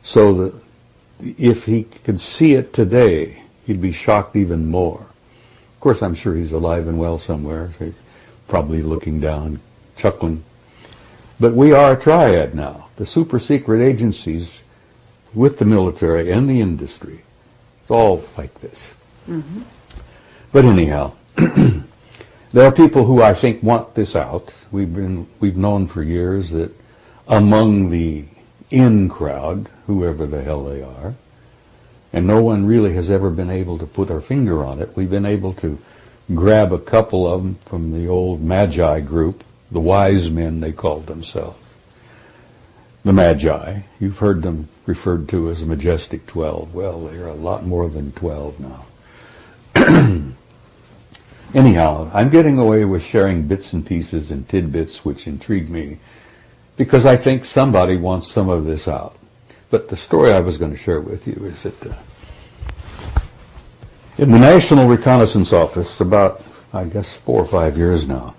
So that if he could see it today, he'd be shocked even more. Of course, I'm sure he's alive and well somewhere, so he's probably looking down, chuckling. But we are a triad now. The super secret agencies with the military and the industry. It's all like this. Mm-hmm. But anyhow, there are people who I think want this out. We've known for years that among the in crowd, whoever the hell they are, and no one really has ever been able to put our finger on it. We've been able to grab a couple of them from the old Magi group, the wise men they called themselves. The Magi, you've heard them referred to as the Majestic 12. Well, they're a lot more than 12 now. Anyhow, I'm getting away with sharing bits and pieces and tidbits which intrigue me because I think somebody wants some of this out. But the story I was going to share with you is that in the National Reconnaissance Office, about, I guess, 4 or 5 years now,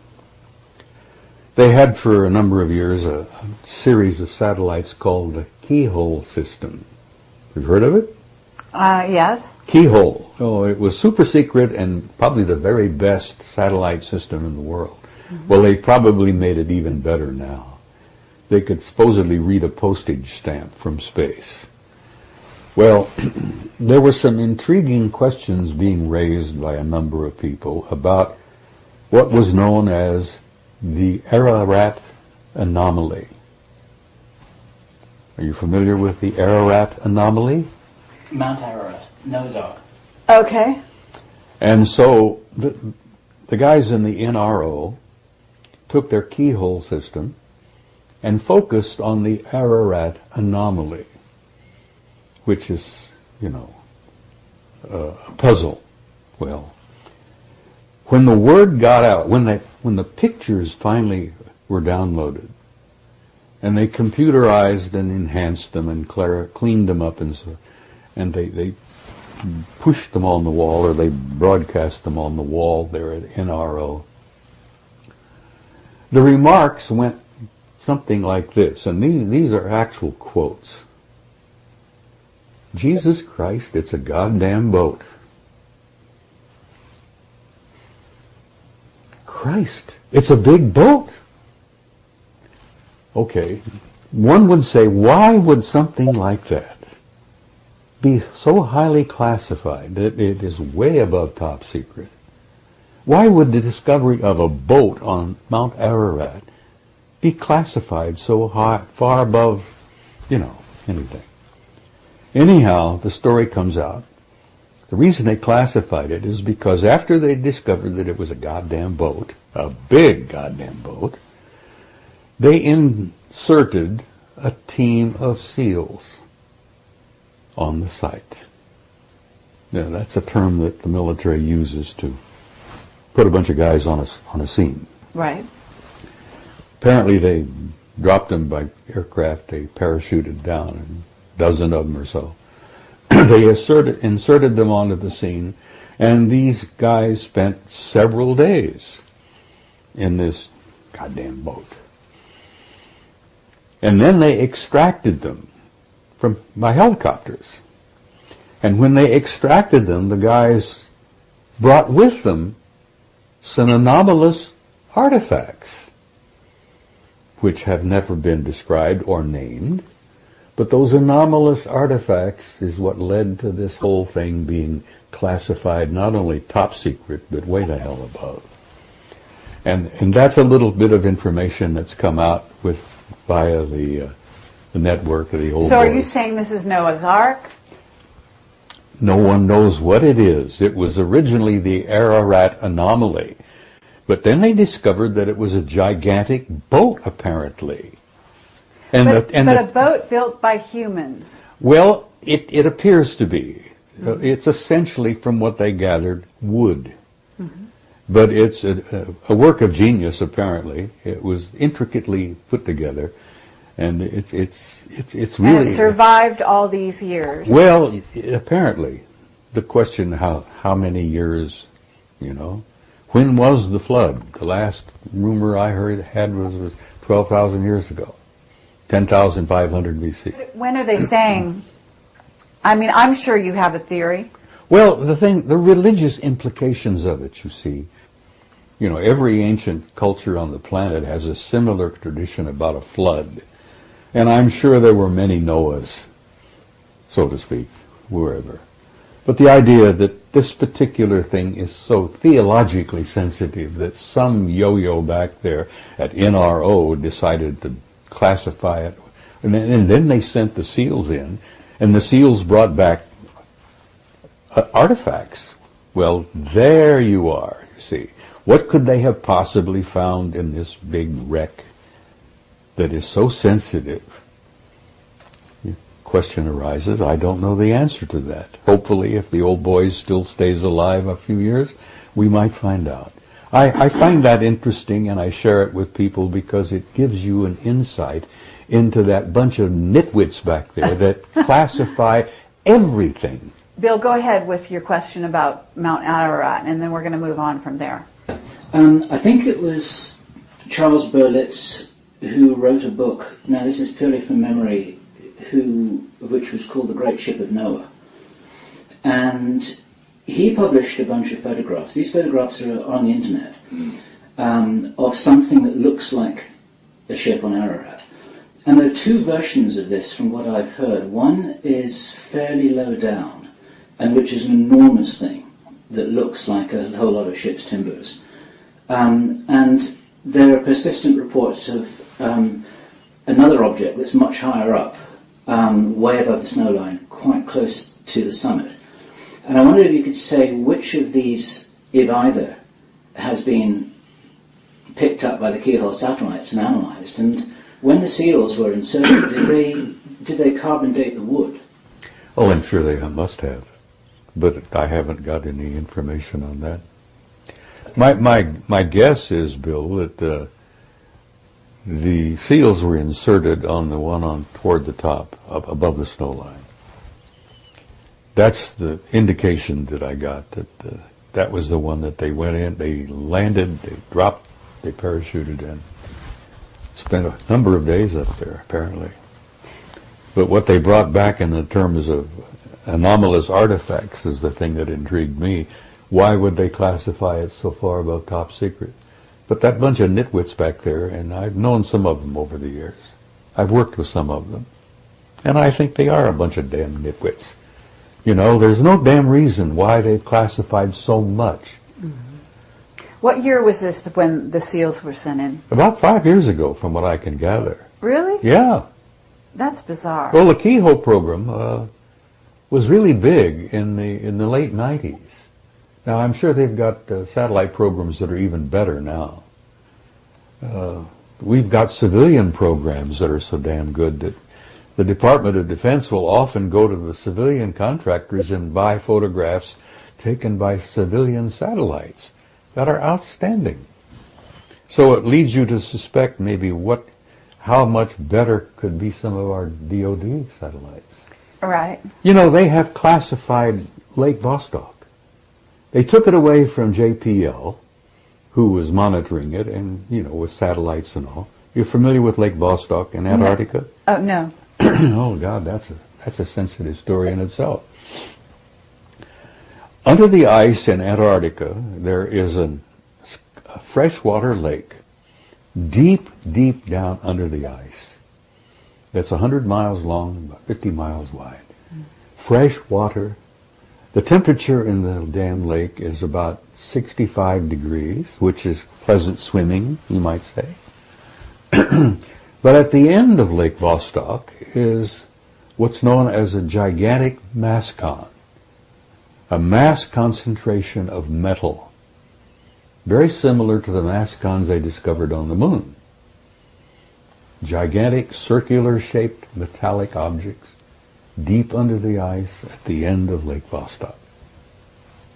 they had for a number of years a series of satellites called the Keyhole System. You've heard of it? Yes. Keyhole. Oh, it was super secret and probably the very best satellite system in the world. Mm-hmm. Well, they probably made it even better now. They could supposedly read a postage stamp from space. Well, there were some intriguing questions being raised by a number of people about what was known as the Ararat anomaly. Are you familiar with the Ararat anomaly? Mount Ararat, Noah's Ark. Okay. And so the guys in the NRO took their keyhole system and focused on the Ararat anomaly, which is, a puzzle. Well, when the word got out, when the pictures finally were downloaded, and they computerized and enhanced them and cleaned them up and they pushed them on the wall, or they broadcast them on the wall there at NRO. The remarks went something like this, and these are actual quotes. Jesus Christ, it's a goddamn boat. Christ, it's a big boat. Okay, one would say, why would something like that be so highly classified that it is way above top secret? Why would the discovery of a boat on Mount Ararat be classified so high, far above, anything? Anyhow, the story comes out. The reason they classified it is because after they discovered that it was a goddamn boat, a big goddamn boat, they inserted a team of SEALs on the site. Now, that's a term that the military uses to put a bunch of guys on a scene. Right. Apparently they dropped them by aircraft. They parachuted down, a dozen of them or so. They inserted them onto the scene, and these guys spent several days in this goddamn boat. And then they extracted them by helicopters. And when they extracted them, the guys brought with them some anomalous artifacts, which have never been described or named. But those anomalous artifacts is what led to this whole thing being classified not only top secret, but way the hell above. And that's a little bit of information that's come out via the network of the old. So are you saying this is Noah's Ark? No one knows what it is. It was originally the Ararat anomaly. But then they discovered that it was a gigantic boat, apparently. But a boat built by humans. Well, it appears to be. Mm-hmm. It's essentially, from what they gathered, wood. Mm-hmm. But it's a work of genius, apparently. It was intricately put together, and it's really... And it survived all these years. Well, apparently. The question, how many years, When was the flood? The last rumor I had was 12,000 years ago. 10,500 BC. When are they saying? I mean, I'm sure you have a theory. Well, the religious implications of it, you see. You know, every ancient culture on the planet has a similar tradition about a flood. And I'm sure there were many Noahs, so to speak, wherever. But the idea that this particular thing is so theologically sensitive that some yo-yo back there at NRO decided to classify it. And then they sent the seals in, and the seals brought back artifacts. Well, there you are, you see. What could they have possibly found in this big wreck that is so sensitive? Question arises, I don't know the answer to that. Hopefully, if the old boy still stays alive a few years, we might find out. I find that interesting, and I share it with people because it gives you an insight into that bunch of nitwits back there that classify everything. Bill, go ahead with your question about Mount Ararat, and then we're going to move on from there. I think it was Charles Berlitz who wrote a book, now this is purely from memory, which was called The Great Ship of Noah. And he published a bunch of photographs. These photographs are on the internet, of something that looks like a ship on Ararat. And there are two versions of this from what I've heard. One is fairly low down, and which is an enormous thing that looks like a whole lot of ship's timbers. And there are persistent reports of another object that's much higher up, way above the snow line, quite close to the summit. And I wonder if you could say which of these, if either, has been picked up by the keyhole satellites and analysed. And when the seals were inserted, did they carbon date the wood? Oh, I'm sure they must have, but I haven't got any information on that. My guess is, Bill, that the seals were inserted on the one on toward the top, up above the snow line. That's the indication that I got, that that was the one that they went in, they landed, they dropped, they parachuted in. Spent a number of days up there, apparently. But what they brought back in the terms of anomalous artifacts is the thing that intrigued me. Why would they classify it so far above top secret? But that bunch of nitwits back there, and I've known some of them over the years. I've worked with some of them. And I think they are a bunch of damn nitwits. You know, there's no damn reason why they've classified so much. Mm-hmm. What year was this when the seals were sent in? About 5 years ago, from what I can gather. Really? Yeah. That's bizarre. Well, the Keyhole program was really big in the late 90s. Now, I'm sure they've got satellite programs that are even better now. We've got civilian programs that are so damn good that the Department of Defense will often go to the civilian contractors and buy photographs taken by civilian satellites that are outstanding. So it leads you to suspect maybe how much better could be some of our DoD satellites. Right. You know, they have classified Lake Vostok. They took it away from JPL, who was monitoring it, and, you know, with satellites and all. You're familiar with Lake Vostok in Antarctica? No. Oh, no. Oh, God, that's a sensitive story in itself. Under the ice in Antarctica, there is a freshwater lake deep, deep down under the ice. That's 100 miles long, about 50 miles wide. Fresh water. The temperature in the damn lake is about 65 degrees, which is pleasant swimming, you might say. But at the end of Lake Vostok is what's known as a gigantic mass con, a mass concentration of metal, very similar to the mass cons they discovered on the moon. Gigantic circular-shaped metallic objects deep under the ice at the end of Lake Vostok.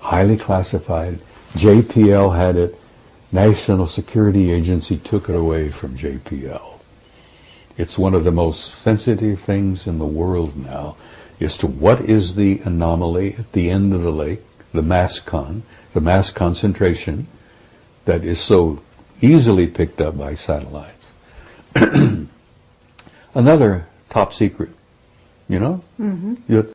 Highly classified. JPL had it. National Security Agency took it away from JPL. It's one of the most sensitive things in the world now as to what is the anomaly at the end of the lake, the mass concentration that is so easily picked up by satellites. another top secret, you know? Mm-hmm.